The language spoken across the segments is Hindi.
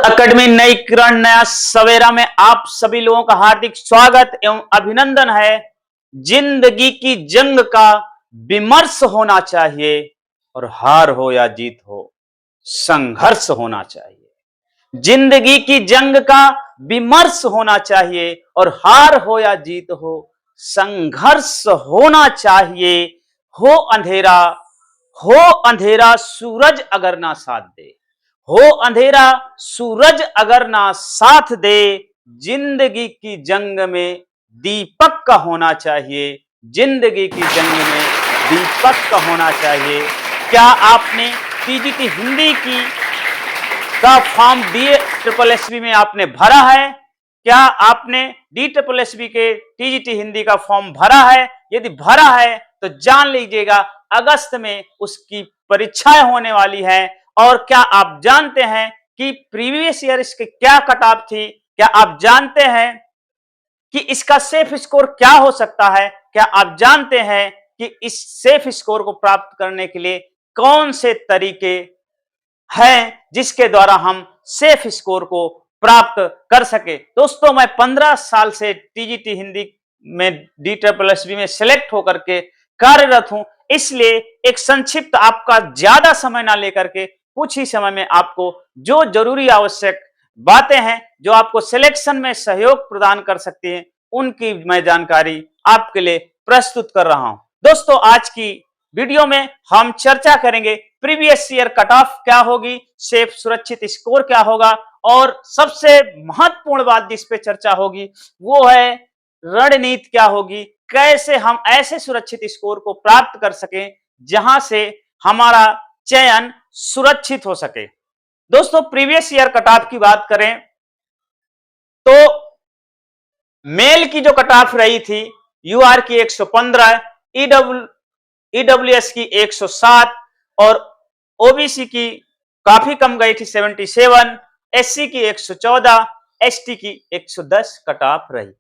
एकेडमी नई किरण नया सवेरा में आप सभी लोगों का हार्दिक स्वागत एवं अभिनंदन है। जिंदगी की जंग का विमर्श होना चाहिए और हार हो या जीत हो संघर्ष होना चाहिए। जिंदगी की जंग का विमर्श होना चाहिए और हार हो या जीत हो संघर्ष होना चाहिए। हो अंधेरा सूरज अगर ना साथ दे, हो अंधेरा सूरज अगर ना साथ दे, जिंदगी की जंग में दीपक का होना चाहिए। जिंदगी की जंग में दीपक का होना चाहिए। क्या आपने टीजीटी हिंदी का फॉर्म DSSB में आपने भरा है? क्या आपने DSSB के टीजीटी हिंदी का फॉर्म भरा है? यदि भरा है तो जान लीजिएगा अगस्त में उसकी परीक्षाएं होने वाली है। और क्या आप जानते हैं कि प्रीवियस ईयर इसके क्या कट ऑफ थी? क्या आप जानते हैं कि इसका सेफ स्कोर क्या हो सकता है? क्या आप जानते हैं कि इस सेफ स्कोर को प्राप्त करने के लिए कौन से तरीके हैं जिसके द्वारा हम सेफ स्कोर को प्राप्त कर सके? दोस्तों, मैं 15 साल से टीजीटी हिंदी में DSSB में सिलेक्ट होकर के कार्यरत हूं, इसलिए एक संक्षिप्त आपका ज्यादा समय ना लेकर के कुछ ही समय में आपको जो जरूरी आवश्यक बातें हैं जो आपको सिलेक्शन में सहयोग प्रदान कर सकती हैं, उनकी मैं जानकारी आपके लिए प्रस्तुत कर रहा हूं। दोस्तों, आज की वीडियो में हम चर्चा करेंगे प्रीवियस ईयर कट ऑफ क्या होगी, सेफ सुरक्षित स्कोर क्या होगा, और सबसे महत्वपूर्ण बात जिस पे चर्चा होगी वो है रणनीति क्या होगी, कैसे हम ऐसे सुरक्षित स्कोर को प्राप्त कर सकें जहां से हमारा चयन सुरक्षित हो सके। दोस्तों, प्रीवियस ईयर कट ऑफ की बात करें तो मेल की जो कट ऑफ रही थी यूआर की 115, ईडब्ल्यूएस की 107 और ओबीसी की काफी कम गई थी 77, एससी की 114, एसटी की 110 कट ऑफ रही।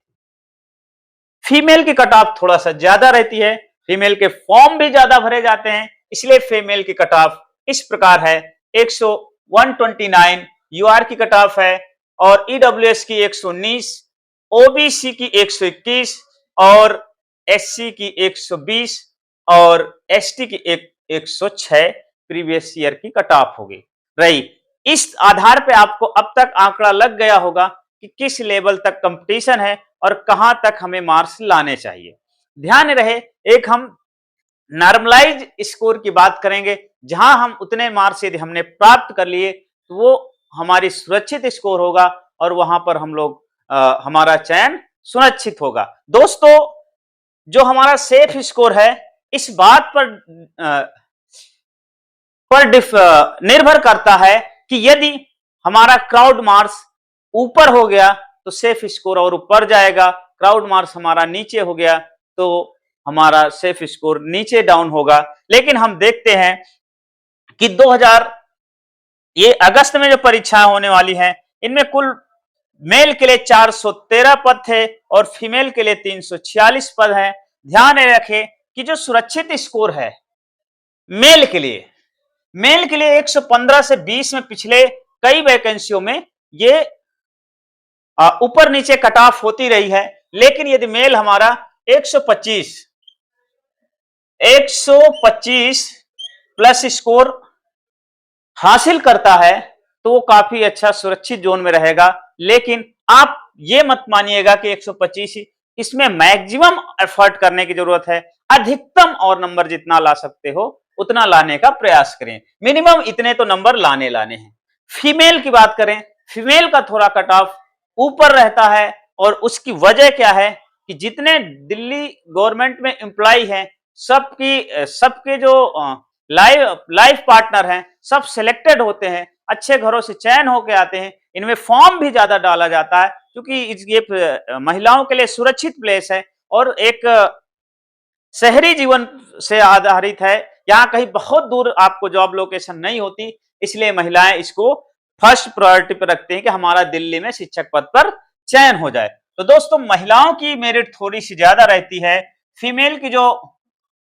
फीमेल की कट ऑफ थोड़ा सा ज्यादा रहती है, फीमेल के फॉर्म भी ज्यादा भरे जाते हैं, इसलिए फीमेल की कट ऑफ इस प्रकार है 129 यूआर की कट ऑफ है और ईडब्ल्यूएस की 119, ओबीसी की 121 और एससी की 120 और एसटी की 106 प्रीवियस ईयर की कट ऑफ होगी रही। इस आधार पे आपको अब तक आंकड़ा लग गया होगा कि किस लेवल तक कंपटीशन है और कहां तक हमें मार्क्स लाने चाहिए। ध्यान रहे, एक हम नॉर्मलाइज स्कोर की बात करेंगे, जहां हम उतने मार्क्स यदि हमने प्राप्त कर लिए तो वो हमारी सुरक्षित स्कोर होगा और वहां पर हम लोग हमारा चयन सुनिश्चित होगा। दोस्तों, जो हमारा सेफ स्कोर है इस बात पर निर्भर करता है कि यदि हमारा क्राउड मार्क्स ऊपर हो गया तो सेफ स्कोर और ऊपर जाएगा, क्राउड मार्क्स हमारा नीचे हो गया तो हमारा सेफ स्कोर नीचे डाउन होगा। लेकिन हम देखते हैं कि ये अगस्त में जो परीक्षाएं होने वाली हैं इनमें कुल मेल के लिए 413 पद थे और फीमेल के लिए 346 पद हैं। ध्यान रखें कि जो सुरक्षित स्कोर है मेल के लिए 115 से 20 में पिछले कई वैकेंसियों में ये ऊपर नीचे कट ऑफ होती रही है। लेकिन यदि मेल हमारा 125 प्लस स्कोर हासिल करता है तो वो काफी अच्छा सुरक्षित जोन में रहेगा। लेकिन आप ये मत मानिएगा कि 125 ही, इसमें मैक्सिमम एफर्ट करने की जरूरत है। अधिकतम और नंबर जितना ला सकते हो उतना लाने का प्रयास करें, मिनिमम इतने तो नंबर लाने हैं। फीमेल की बात करें, फीमेल का थोड़ा कट ऑफ ऊपर रहता है और उसकी वजह क्या है कि जितने दिल्ली गवर्नमेंट में एम्प्लॉय हैं सबके जो लाइफ पार्टनर हैं सब सिलेक्टेड होते हैं, अच्छे घरों से चयन होकर आते हैं। इनमें फॉर्म भी ज्यादा डाला जाता है क्योंकि ये महिलाओं के लिए सुरक्षित प्लेस है और एक शहरी जीवन से आधारित है। यहाँ कहीं बहुत दूर आपको जॉब लोकेशन नहीं होती, इसलिए महिलाएं इसको फर्स्ट प्रायोरिटी पर रखते हैं कि हमारा दिल्ली में शिक्षक पद पर चयन हो जाए। तो दोस्तों, महिलाओं की मेरिट थोड़ी सी ज्यादा रहती है। फीमेल की जो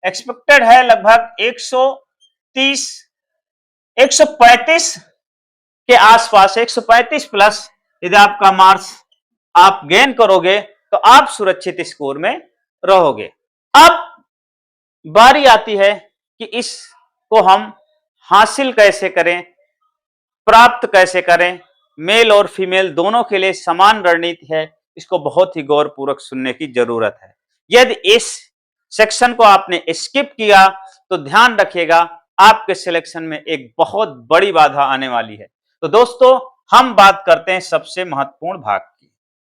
एक्सपेक्टेड है लगभग 135 के आसपास 135 प्लस यदि आपका मार्क्स आप गेन करोगे तो आप सुरक्षित स्कोर में रहोगे। अब बारी आती है कि इसको हम हासिल कैसे करें, प्राप्त कैसे करें। मेल और फीमेल दोनों के लिए समान रणनीति है, इसको बहुत ही गौरपूर्वक सुनने की जरूरत है। यदि इस सेक्शन को आपने स्किप किया तो ध्यान रखिएगा आपके सिलेक्शन में एक बहुत बड़ी बाधा आने वाली है। तो दोस्तों हम बात करते हैं सबसे महत्वपूर्ण भाग की,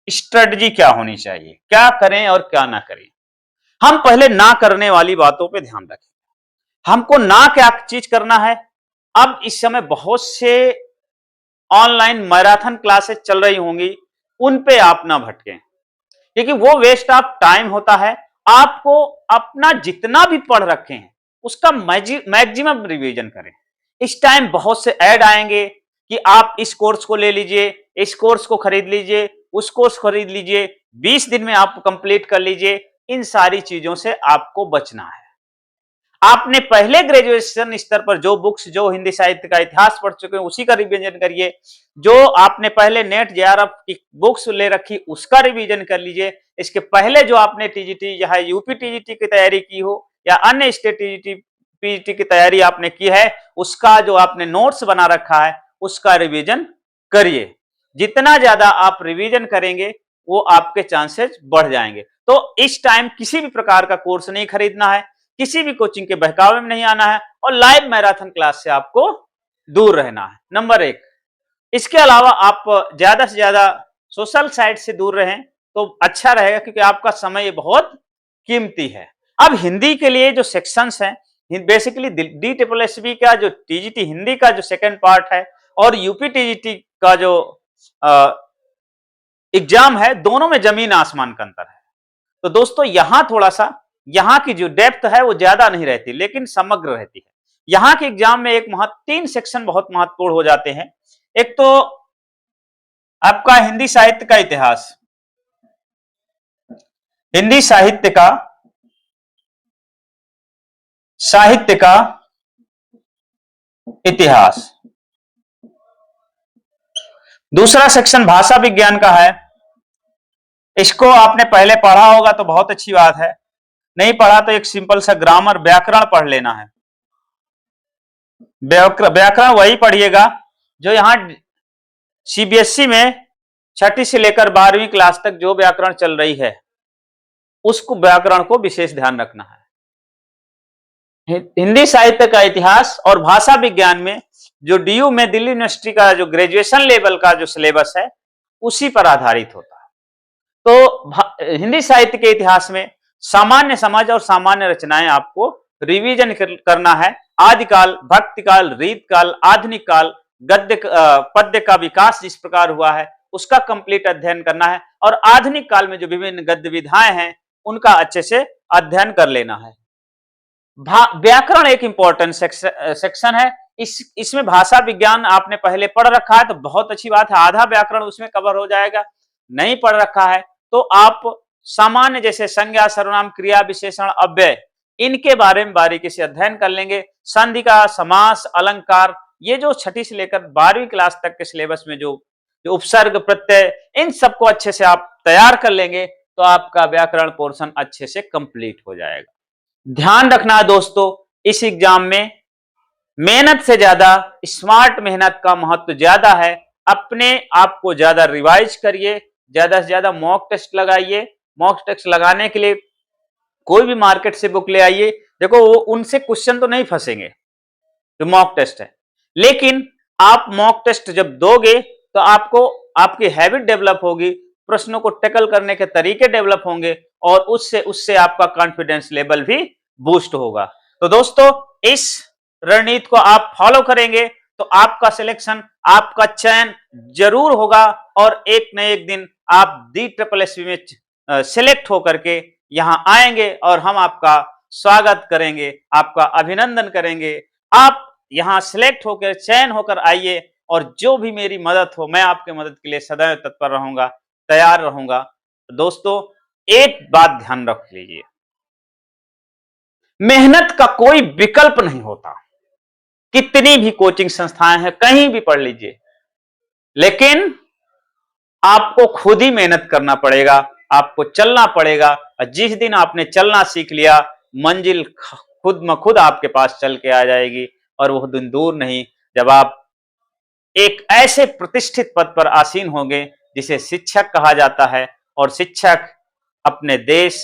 स्ट्रेटजी क्या होनी चाहिए, क्या करें और क्या ना करें। हम पहले ना करने वाली बातों पे ध्यान रखें। हमको ना क्या चीज करना है। अब इस समय बहुत से ऑनलाइन मैराथन क्लासेस चल रही होंगी, उन पे आप ना भटकें, क्योंकि वो वेस्ट ऑफ टाइम होता है। आपको अपना जितना भी पढ़ रखे हैं उसका मैक्सिमम रिवीजन करें। इस टाइम बहुत से ऐड आएंगे कि आप इस कोर्स को ले लीजिए, इस कोर्स को खरीद लीजिए, उस कोर्स खरीद लीजिए, 20 दिन में आप कंप्लीट कर लीजिए। इन सारी चीजों से आपको बचना है। आपने पहले ग्रेजुएशन स्तर पर जो बुक्स, जो हिंदी साहित्य का इतिहास पढ़ चुके हैं उसी का रिवीजन करिए। जो आपने पहले नेट जेआरएफ की बुक्स ले रखी उसका रिवीजन कर लीजिए। इसके पहले जो आपने टीजीटी या यूपी टीजीटी की तैयारी की हो या अन्य स्टेट टीजीटी पीजीटी की तैयारी आपने की है, उसका जो आपने नोट्स बना रखा है उसका रिवीजन करिए। जितना ज्यादा आप रिवीजन करेंगे वो आपके चांसेस बढ़ जाएंगे। तो इस टाइम किसी भी प्रकार का कोर्स नहीं खरीदना है, किसी भी कोचिंग के बहकावे में नहीं आना है और लाइव मैराथन क्लास से आपको दूर रहना है, नंबर 1। इसके अलावा आप ज्यादा से ज्यादा सोशल साइट से दूर रहें तो अच्छा रहेगा, क्योंकि आपका समय बहुत कीमती है। अब हिंदी के लिए जो सेक्शंस हैं, बेसिकली DSSB का जो टीजीटी हिंदी का जो सेकंड पार्ट है और यूपी टीजीटी का जो एग्जाम है, दोनों में जमीन आसमान का अंतर है। तो दोस्तों यहां थोड़ा सा, यहां की जो डेप्थ है वो ज्यादा नहीं रहती लेकिन समग्र रहती है। यहां के एग्जाम में 3 सेक्शन बहुत महत्वपूर्ण हो जाते हैं। एक तो आपका हिंदी साहित्य का इतिहास, हिंदी साहित्य का इतिहास। दूसरा सेक्शन भाषा विज्ञान का है। इसको आपने पहले पढ़ा होगा तो बहुत अच्छी बात है, नहीं पढ़ा तो एक सिंपल सा ग्रामर व्याकरण पढ़ लेना है। व्याकरण वही पढ़िएगा जो यहां सीबीएसई में 6ठी से लेकर 12वीं क्लास तक जो व्याकरण चल रही है उसको, व्याकरण को विशेष ध्यान रखना है। हिंदी साहित्य का इतिहास और भाषा विज्ञान में जो डीयू में दिल्ली यूनिवर्सिटी का जो ग्रेजुएशन लेवल का जो सिलेबस है उसी पर आधारित होता है। तो हिंदी साहित्य के इतिहास में सामान्य समझ और सामान्य रचनाएं आपको रिवीजन करना है। आदिकाल, भक्तिकाल, रीतकाल, आधुनिक काल, गद्य पद्य का विकास जिस प्रकार हुआ है उसका कंप्लीट अध्ययन करना है और आधुनिक काल में जो विभिन्न गद्य विधाएं हैं उनका अच्छे से अध्ययन कर लेना है। व्याकरण एक इंपॉर्टेंट सेक्शन है। इसमें भाषा विज्ञान आपने पहले पढ़ रखा है तो बहुत अच्छी बात है, आधा व्याकरण उसमें कवर हो जाएगा। नहीं पढ़ रखा है तो आप सामान्य जैसे संज्ञा, सर्वनाम, क्रिया, विशेषण, अव्यय, इनके बारे में बारीकी से अध्ययन कर लेंगे। संधि का, समास, अलंकार, ये जो 6ठी से लेकर 12वीं क्लास तक के सिलेबस में जो उपसर्ग, प्रत्यय, इन सबको अच्छे से आप तैयार कर लेंगे तो आपका व्याकरण पोर्शन अच्छे से कंप्लीट हो जाएगा। ध्यान रखना है दोस्तों, इस एग्जाम में मेहनत से ज्यादा स्मार्ट मेहनत का महत्व ज्यादा है। अपने आप को ज्यादा रिवाइज करिए, ज्यादा से ज्यादा मॉक टेस्ट लगाइए। मॉक टेस्ट लगाने के लिए कोई भी मार्केट से बुक ले आइए। देखो वो उनसे क्वेश्चन तो नहीं फंसेंगे जो मॉक टेस्ट है, लेकिन आप मॉक टेस्ट जब दोगे तो आपको आपकी हैबिट डेवलप होगी, प्रश्नों को टैकल करने के तरीके डेवलप होंगे और उससे आपका कॉन्फिडेंस लेवल भी बूस्ट होगा। तो दोस्तों इस रणनीति को आप फॉलो करेंगे तो आपका सिलेक्शन, आपका चयन जरूर होगा और एक न एक दिन आप DSSB में सिलेक्ट होकर के यहां आएंगे और हम आपका स्वागत करेंगे, आपका अभिनंदन करेंगे। आप यहां सिलेक्ट होकर, चयन होकर आइए और जो भी मेरी मदद हो मैं आपके मदद के लिए सदैव तत्पर रहूंगा, तैयार रहूंगा। तो दोस्तों एक बात ध्यान रख लीजिए, मेहनत का कोई विकल्प नहीं होता। कितनी भी कोचिंग संस्थाएं हैं, कहीं भी पढ़ लीजिए, लेकिन आपको खुद ही मेहनत करना पड़ेगा, आपको चलना पड़ेगा। और जिस दिन आपने चलना सीख लिया, मंजिल खुद ब खुद आपके पास चल के आ जाएगी। और वो दिन दूर नहीं जब आप एक ऐसे प्रतिष्ठित पद पर आसीन होंगे जिसे शिक्षक कहा जाता है। और शिक्षक अपने देश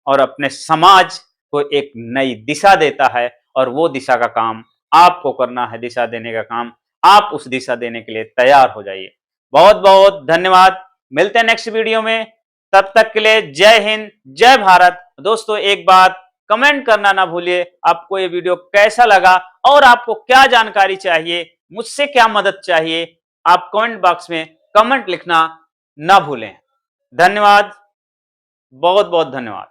और अपने समाज को एक नई दिशा देता है, और वो दिशा का काम आपको करना है। दिशा देने का काम, आप उस दिशा देने के लिए तैयार हो जाइए। बहुत बहुत धन्यवाद। मिलते हैं नेक्स्ट वीडियो में। तब तक के लिए जय हिंद, जय भारत। दोस्तों, एक बात कमेंट करना ना भूलिए, आपको ये वीडियो कैसा लगा और आपको क्या जानकारी चाहिए, मुझसे क्या मदद चाहिए, आप कमेंट बॉक्स में कमेंट लिखना ना भूलें। धन्यवाद, बहुत बहुत धन्यवाद।